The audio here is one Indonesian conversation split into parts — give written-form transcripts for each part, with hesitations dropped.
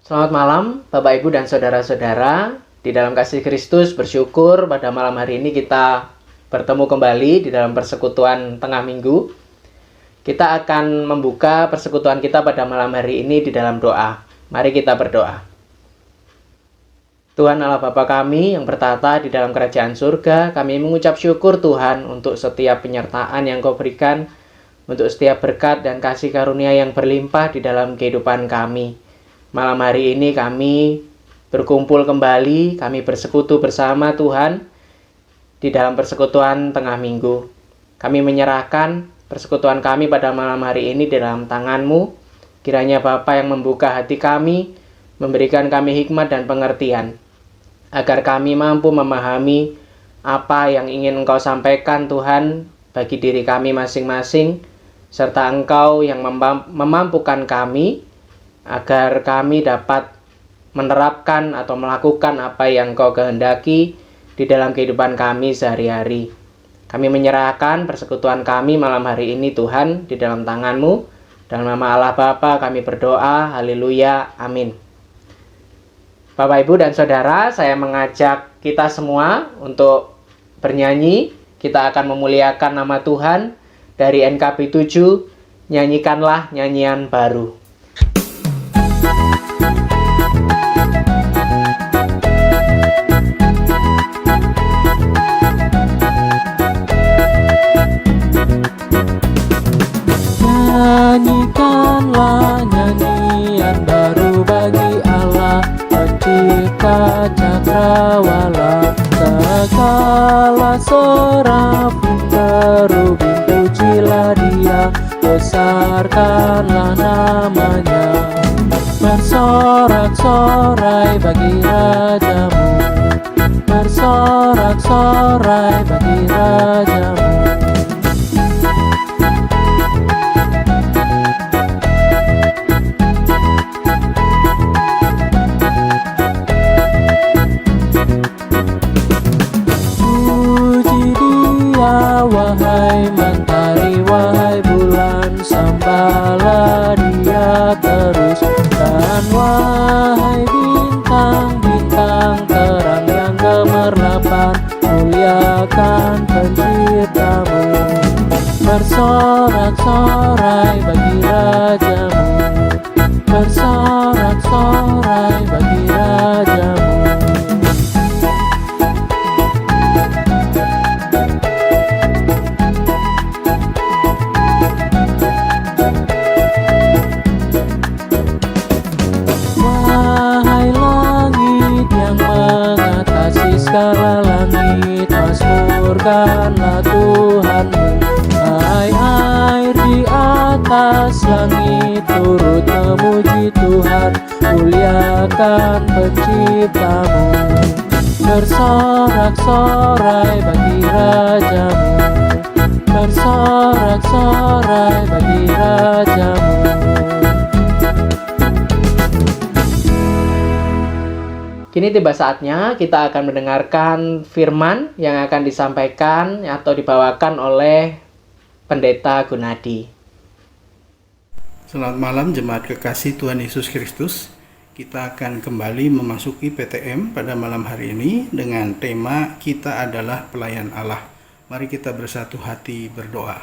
Selamat malam, Bapak, Ibu, dan saudara-saudara. Di dalam kasih Kristus, bersyukur pada malam hari ini kita bertemu kembali di dalam persekutuan tengah minggu. Kita akan membuka persekutuan kita pada malam hari ini di dalam doa. Mari kita berdoa. Tuhan Allah Bapa kami yang bertata di dalam kerajaan surga, kami mengucap syukur Tuhan untuk setiap penyertaan yang Kau berikan, untuk setiap berkat dan kasih karunia yang berlimpah di dalam kehidupan kami. Malam hari ini kami berkumpul kembali, kami bersekutu bersama Tuhan di dalam persekutuan tengah minggu. Kami menyerahkan persekutuan kami pada malam hari ini di dalam tangan-Mu. Kiranya Bapa yang membuka hati kami, memberikan kami hikmat dan pengertian, agar kami mampu memahami apa yang ingin Engkau sampaikan Tuhan bagi diri kami masing-masing, serta Engkau yang memampukan kami agar kami dapat menerapkan atau melakukan apa yang Kau kehendaki di dalam kehidupan kami sehari-hari. Kami menyerahkan persekutuan kami malam hari ini Tuhan di dalam tangan-Mu. Dalam nama Allah Bapa kami berdoa, haleluya, amin. Bapak, Ibu, dan Saudara, saya mengajak kita semua untuk bernyanyi. Kita akan memuliakan nama Tuhan dari NKB 7, nyanyikanlah nyanyian baru. Nyanyikanlah nyanyian baru bagi Allah, pencipta cakrawala. Segala serafim kerubim pujilah Dia, besarkanlah namanya. Bersorak-sorai bagi Rajamu, bersorak-sorai bagi Rajamu. Wahai mentari, wahai bulan, sembahlah Dia terus. Dan wahai bintang-bintang terang yang gemerlapan, muliakan penciptamu. Bersorak-sorai bagi Rajamu, bersorak-sorai bagi Rajamu. Segala langit, mazmurkanlah Tuhanmu. Hai air di atas langit, turut memuji Tuhan, muliakan penciptamu. Bersorak-sorai bagi Rajamu, bersorak-sorai bagi Rajamu. Kini tiba saatnya kita akan mendengarkan firman yang akan disampaikan atau dibawakan oleh Pendeta Gunadi. Selamat malam jemaat kekasih Tuhan Yesus Kristus. Kita akan kembali memasuki PTM pada malam hari ini dengan tema Kita adalah Pelayan Allah. Mari kita bersatu hati berdoa.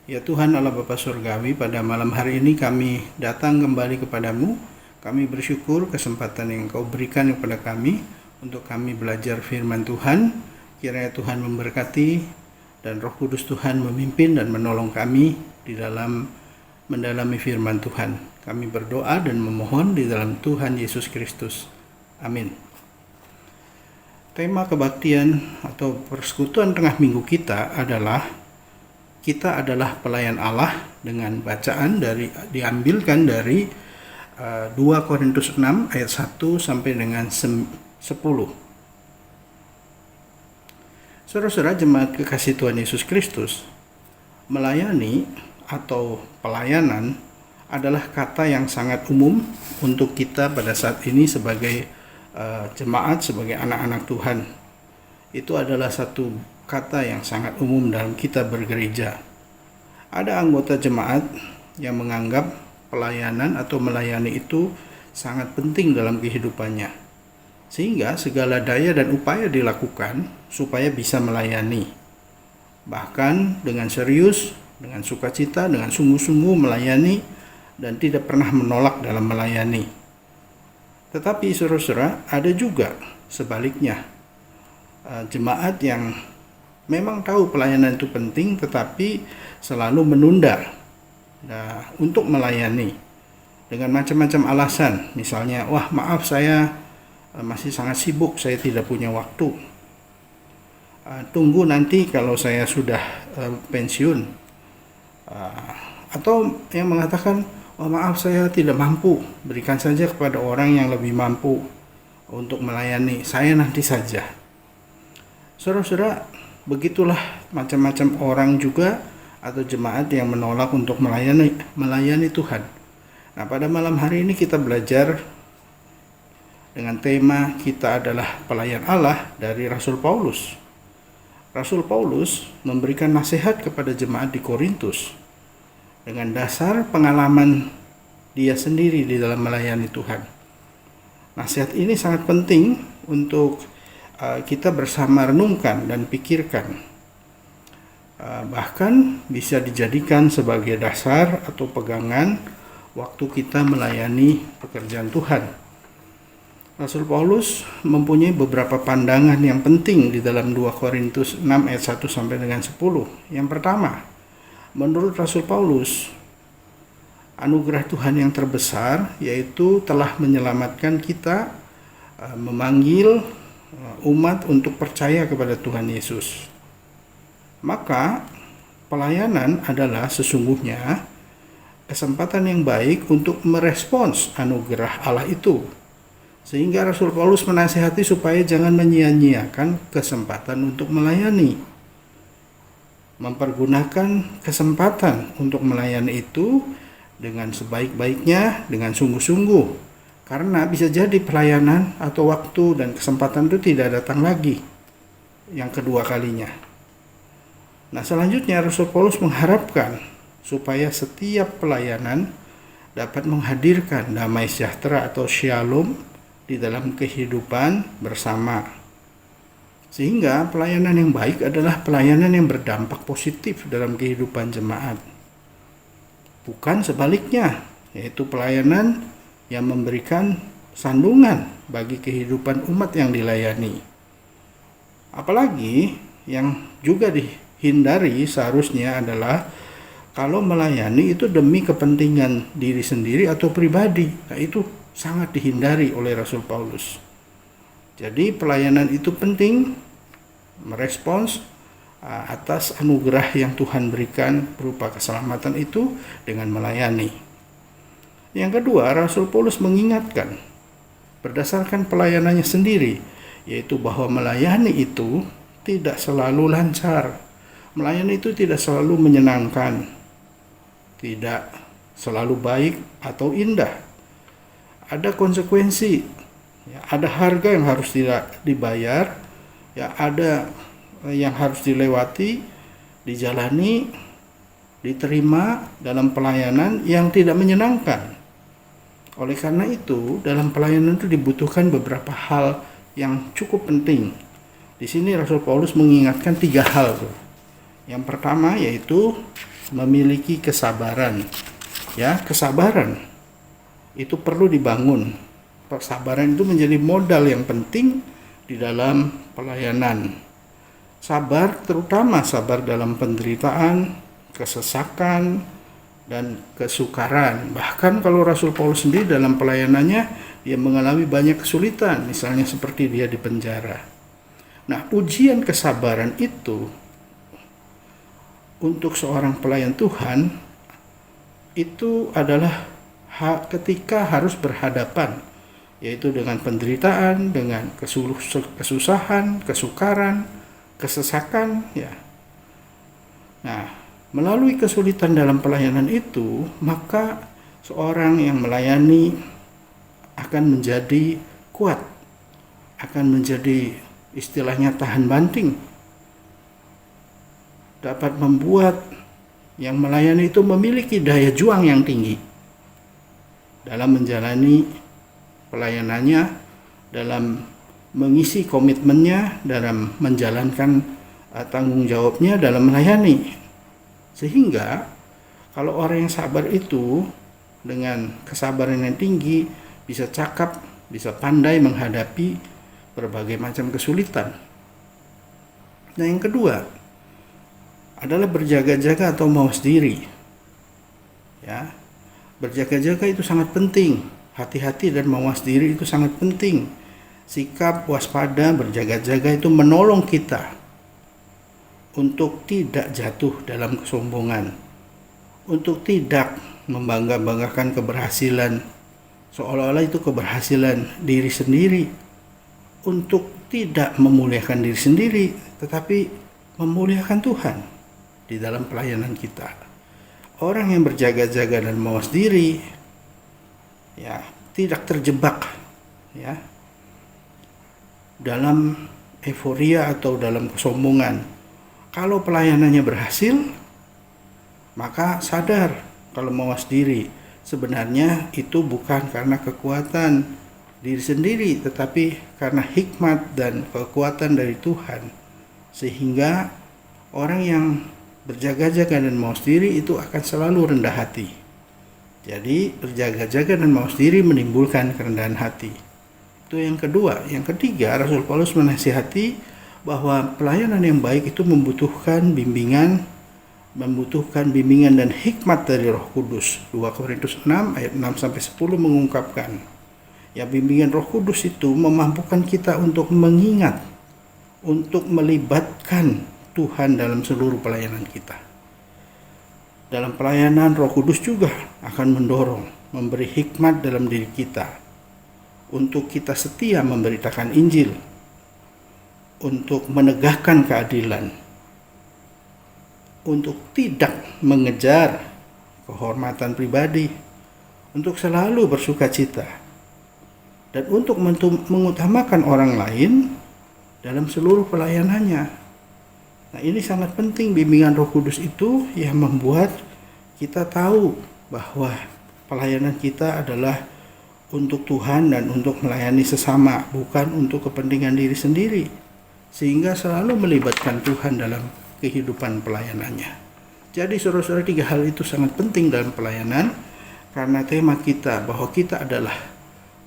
Ya Tuhan Allah Bapa Surgawi, pada malam hari ini kami datang kembali kepadamu. Kami bersyukur kesempatan yang Kau berikan kepada kami untuk kami belajar firman Tuhan. Kiranya Tuhan memberkati dan Roh Kudus Tuhan memimpin dan menolong kami di dalam mendalami firman Tuhan. Kami berdoa dan memohon di dalam Tuhan Yesus Kristus. Amin. Tema kebaktian atau persekutuan tengah minggu kita adalah pelayan Allah, dengan bacaan diambilkan dari 2 Korintus 6 ayat 1 sampai dengan 10. Saudara-saudara jemaat kekasih Tuhan Yesus Kristus, melayani atau pelayanan adalah kata yang sangat umum untuk kita pada saat ini sebagai jemaat, sebagai anak-anak Tuhan. Itu adalah satu kata yang sangat umum dalam kita bergereja. Ada anggota jemaat yang menganggap pelayanan atau melayani itu sangat penting dalam kehidupannya. Sehingga segala daya dan upaya dilakukan supaya bisa melayani. Bahkan dengan serius, dengan sukacita, dengan sungguh-sungguh melayani dan tidak pernah menolak dalam melayani. Tetapi saudara-saudara, ada juga sebaliknya, jemaat yang memang tahu pelayanan itu penting tetapi selalu menunda untuk melayani dengan macam-macam alasan. Misalnya, wah maaf saya masih sangat sibuk, saya tidak punya waktu. Tunggu nanti kalau saya sudah pensiun. Atau yang mengatakan, oh maaf saya tidak mampu, berikan saja kepada orang yang lebih mampu untuk melayani, saya nanti saja. Saudara-saudara, begitulah macam-macam orang juga atau jemaat yang menolak untuk melayani Tuhan. Nah, pada malam hari ini kita belajar dengan tema kita adalah pelayan Allah dari Rasul Paulus. Rasul Paulus memberikan nasihat kepada jemaat di Korintus dengan dasar pengalaman dia sendiri di dalam melayani Tuhan. Nasihat ini sangat penting untuk kita bersama renungkan dan pikirkan. Bahkan bisa dijadikan sebagai dasar atau pegangan waktu kita melayani pekerjaan Tuhan. Rasul Paulus mempunyai beberapa pandangan yang penting di dalam 2 Korintus 6 ayat 1 sampai dengan 10. Yang pertama, menurut Rasul Paulus, anugerah Tuhan yang terbesar yaitu telah menyelamatkan kita, memanggil umat untuk percaya kepada Tuhan Yesus. Maka pelayanan adalah sesungguhnya kesempatan yang baik untuk merespons anugerah Allah itu. Sehingga Rasul Paulus menasihati supaya jangan menyia-nyiakan kesempatan untuk melayani. Mempergunakan kesempatan untuk melayani itu dengan sebaik-baiknya, dengan sungguh-sungguh. Karena bisa jadi pelayanan atau waktu dan kesempatan itu tidak datang lagi yang kedua kalinya. Nah, selanjutnya Rasul Paulus mengharapkan supaya setiap pelayanan dapat menghadirkan damai sejahtera atau shalom di dalam kehidupan bersama. Sehingga pelayanan yang baik adalah pelayanan yang berdampak positif dalam kehidupan jemaat. Bukan sebaliknya, yaitu pelayanan yang memberikan sandungan bagi kehidupan umat yang dilayani. Apalagi yang juga dihindari seharusnya adalah kalau melayani itu demi kepentingan diri sendiri atau pribadi. Nah, itu sangat dihindari oleh Rasul Paulus. Jadi pelayanan itu penting merespons atas anugerah yang Tuhan berikan berupa keselamatan itu dengan melayani. Yang kedua, Rasul Paulus mengingatkan berdasarkan pelayanannya sendiri, yaitu bahwa melayani itu tidak selalu lancar. Melayani itu tidak selalu menyenangkan, tidak selalu baik atau indah. Ada konsekuensi, ya, ada harga yang harus dibayar, ya, ada yang harus dilewati, dijalani, diterima dalam pelayanan yang tidak menyenangkan. Oleh karena itu, dalam pelayanan itu dibutuhkan beberapa hal yang cukup penting. Di sini Rasul Paulus mengingatkan 3 hal. Yang pertama yaitu memiliki kesabaran. Ya, kesabaran itu perlu dibangun. Kesabaran itu menjadi modal yang penting di dalam pelayanan. Sabar, terutama sabar dalam penderitaan, kesesakan, dan kesukaran. Bahkan kalau Rasul Paulus sendiri dalam pelayanannya, dia mengalami banyak kesulitan, misalnya seperti dia di penjara. Nah, ujian kesabaran itu untuk seorang pelayan Tuhan itu adalah ketika harus berhadapan, yaitu dengan penderitaan, dengan kesusahan, kesukaran, kesesakan, ya. Nah, melalui kesulitan dalam pelayanan itu, maka seorang yang melayani akan menjadi kuat, akan menjadi istilahnya tahan banting, dapat membuat yang melayani itu memiliki daya juang yang tinggi dalam menjalani pelayanannya, dalam mengisi komitmennya, dalam menjalankan tanggung jawabnya dalam melayani. Sehingga kalau orang yang sabar itu dengan kesabaran yang tinggi bisa cakap, bisa pandai menghadapi berbagai macam kesulitan. Nah, yang kedua adalah berjaga-jaga atau mawas diri. Ya, berjaga-jaga itu sangat penting. Hati-hati dan mawas diri itu sangat penting. Sikap waspada, berjaga-jaga itu menolong kita untuk tidak jatuh dalam kesombongan, untuk tidak membangga-banggakan keberhasilan seolah-olah itu keberhasilan diri sendiri, untuk tidak memuliakan diri sendiri tetapi memuliakan Tuhan di dalam pelayanan kita. Orang yang berjaga-jaga dan mawas diri ya tidak terjebak ya dalam euforia atau dalam kesombongan. Kalau pelayanannya berhasil, maka sadar kalau mawas diri sebenarnya itu bukan karena kekuatan diri sendiri, tetapi karena hikmat dan kekuatan dari Tuhan. Sehingga orang yang berjaga-jaga dan mawas diri itu akan selalu rendah hati. Jadi berjaga-jaga dan mawas diri menimbulkan kerendahan hati. Itu yang kedua. Yang ketiga, Rasul Paulus menasihati bahwa pelayanan yang baik itu membutuhkan bimbingan dan hikmat dari Roh Kudus. 2 Korintus 6 ayat 6-10 mengungkapkan, ya bimbingan Roh Kudus itu memampukan kita untuk mengingat, untuk melibatkan Tuhan dalam seluruh pelayanan kita. Dalam pelayanan, Roh Kudus juga akan mendorong, memberi hikmat dalam diri kita untuk kita setia memberitakan Injil, untuk menegakkan keadilan, untuk tidak mengejar kehormatan pribadi, untuk selalu bersukacita, dan untuk mengutamakan orang lain dalam seluruh pelayanannya. Nah, ini sangat penting. Bimbingan Roh Kudus itu yang membuat kita tahu bahwa pelayanan kita adalah untuk Tuhan dan untuk melayani sesama, bukan untuk kepentingan diri sendiri, sehingga selalu melibatkan Tuhan dalam kehidupan pelayanannya. Jadi saudara-saudara, 3 hal itu sangat penting dalam pelayanan. Karena tema kita bahwa kita adalah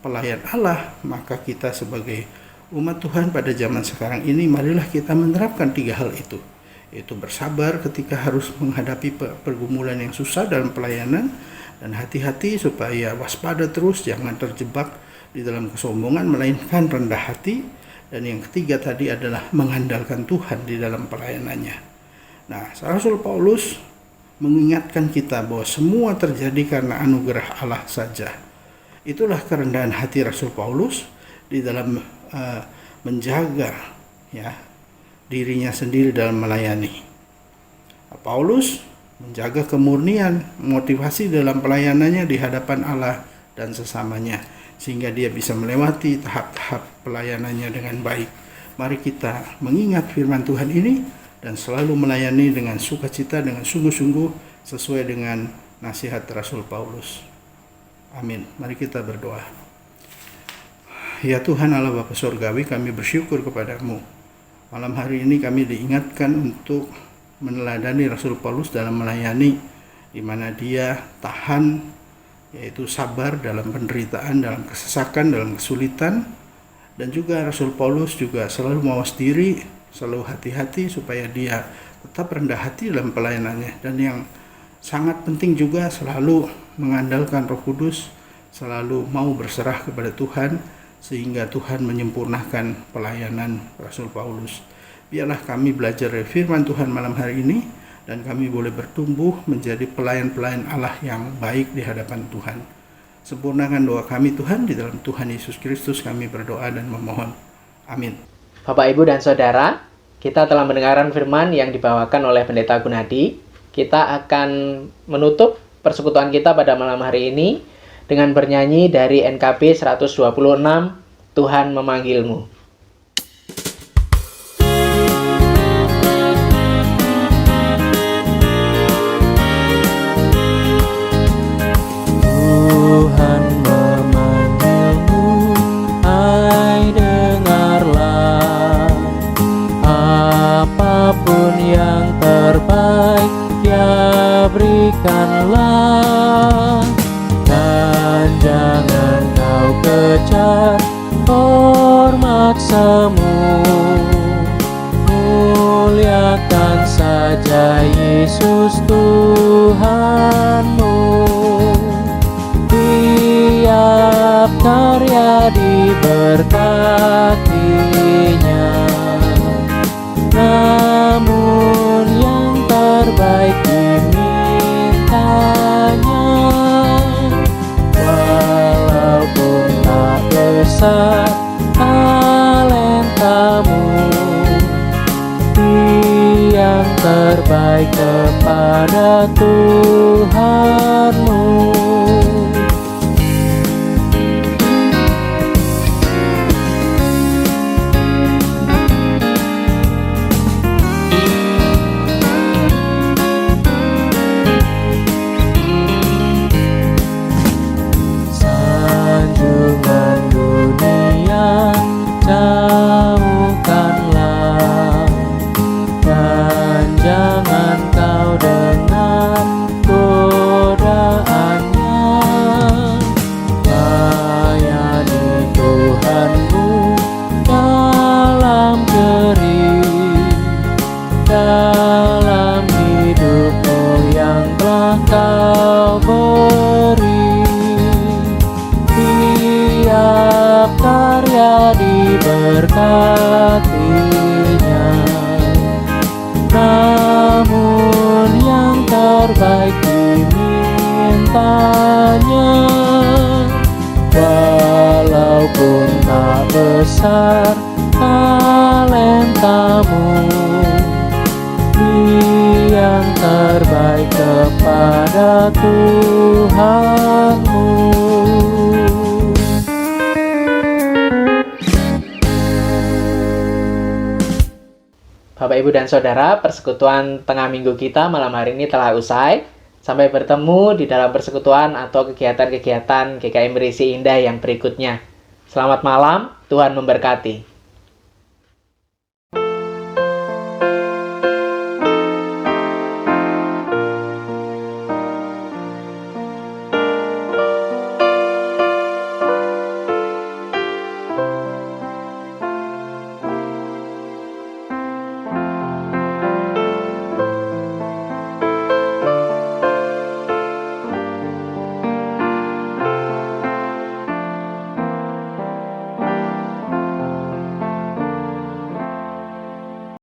pelayan Allah, maka kita sebagai umat Tuhan pada zaman sekarang ini, marilah kita menerapkan 3 hal itu, yaitu bersabar ketika harus menghadapi pergumulan yang susah dalam pelayanan, dan hati-hati supaya waspada terus, jangan terjebak di dalam kesombongan, melainkan rendah hati. Dan yang ketiga tadi adalah mengandalkan Tuhan di dalam pelayanannya. Nah, Rasul Paulus mengingatkan kita bahwa semua terjadi karena anugerah Allah saja. Itulah kerendahan hati Rasul Paulus di dalam menjaga ya dirinya sendiri dalam melayani. Paulus menjaga kemurnian, motivasi dalam pelayanannya di hadapan Allah dan sesamanya, sehingga dia bisa melewati tahap-tahap pelayanannya dengan baik. Mari kita mengingat firman Tuhan ini dan selalu melayani dengan sukacita, dengan sungguh-sungguh sesuai dengan nasihat Rasul Paulus. Amin. Mari kita berdoa. Ya Tuhan Allah Bapa Surgawi, kami bersyukur kepadamu. Malam hari ini kami diingatkan untuk meneladani Rasul Paulus dalam melayani, di mana dia tahan, yaitu sabar dalam penderitaan, dalam kesesakan, dalam kesulitan. Dan juga Rasul Paulus juga selalu mawas diri, selalu hati-hati supaya dia tetap rendah hati dalam pelayanannya. Dan yang sangat penting juga selalu mengandalkan Roh Kudus, selalu mau berserah kepada Tuhan, sehingga Tuhan menyempurnakan pelayanan Rasul Paulus. Biarlah kami belajar dari firman Tuhan malam hari ini, dan kami boleh bertumbuh menjadi pelayan-pelayan Allah yang baik di hadapan Tuhan. Sempurnakan doa kami Tuhan, di dalam Tuhan Yesus Kristus kami berdoa dan memohon. Amin. Bapak, Ibu, dan Saudara, kita telah mendengarkan firman yang dibawakan oleh Pendeta Gunadi. Kita akan menutup persekutuan kita pada malam hari ini dengan bernyanyi dari NKB 126, Tuhan Memanggilmu. Tuhan memanggilmu berikanlah, dan jangan kau kejar hormat semu. Muliakan saja Yesus Tuhanmu. Tiap karya diberkatinya, namun yang terbaik dimintanya. Walaupun tak besar talentamu, yang terbaik kepada Tuhanmu. Sanjungan dunia jauhkanlah, dan jangan kau dengar godaannya. Layani Tuhanmu dalam jerih, dalam hidupmu yang telah kau beri. Tiap karya diberkatinya, namun yang terbaik dimintanya. Walaupun tak besar talentamu, yang terbaik kepada Tuhanmu. Bapak, Ibu, dan Saudara, persekutuan tengah minggu kita malam hari ini telah usai. Sampai bertemu di dalam persekutuan atau kegiatan-kegiatan GKI Merisi Indah yang berikutnya. Selamat malam, Tuhan memberkati.